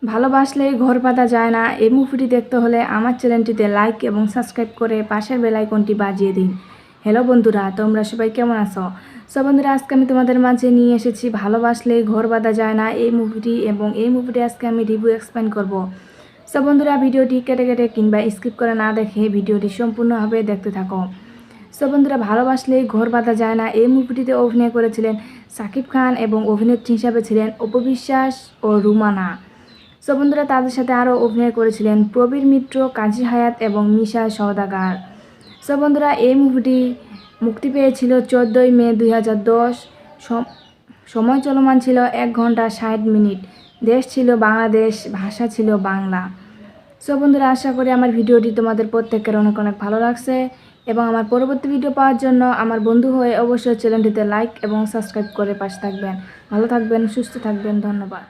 ভালোবাসলেই ঘর বাঁধা যায় না এই মুভিটি দেখতে হলে আমার চ্যানেলটিতে লাইক এবং সাবস্ক্রাইব করে পাশের বেল আইকনটি বাজিয়ে দিন। হ্যালো বন্ধুরা, তোমরা সবাই কেমন আছো? সো বন্ধুরা, আজকে আমি তোমাদের মাঝে নিয়ে এসেছি ভালোবাসলেই ঘর বাঁধা যায় না এই মুভিটি, এবং এই মুভিটি আজকে আমি রিভিউ এক্সপ্লেন করব। সো বন্ধুরা, ভিডিওটি কেটে কেটে কিংবা স্কিপ করে না দেখে ভিডিওটি সম্পূর্ণভাবে দেখতে থাকো। সো বন্ধুরা, ভালোবাসলেই ঘর বাঁধা যায় না এই মুভিটিতে অভিনয় করেছিলেন শাকিব খান এবং অভিনেত্রী হিসাবে ছিলেন অপু বিশ্বাস ও রুমানা। সো বন্ধুরা, তাদের সাথে আরও অভিনয় করেছিলেন প্রবীর মিত্র, কাজী হায়াত এবং মিশা সওদাগর। সো বন্ধুরা, এই মুভিটি মুক্তি পেয়েছিল 14ই মে 2010। সময় চলমান ছিল 1 ঘন্টা 60 মিনিট। দেশ ছিল বাংলাদেশ, ভাষা ছিল বাংলা। সো বন্ধুরা, আশা করি আমার ভিডিওটি তোমাদের প্রত্যেকের অনেক অনেক ভালো লাগছে, এবং আমার পরবর্তী ভিডিও পাওয়ার জন্য আমার বন্ধু হয়ে অবশ্যই চ্যানেলটিতে লাইক এবং সাবস্ক্রাইব করে পাশে থাকবেন। ভালো থাকবেন, সুস্থ থাকবেন, ধন্যবাদ।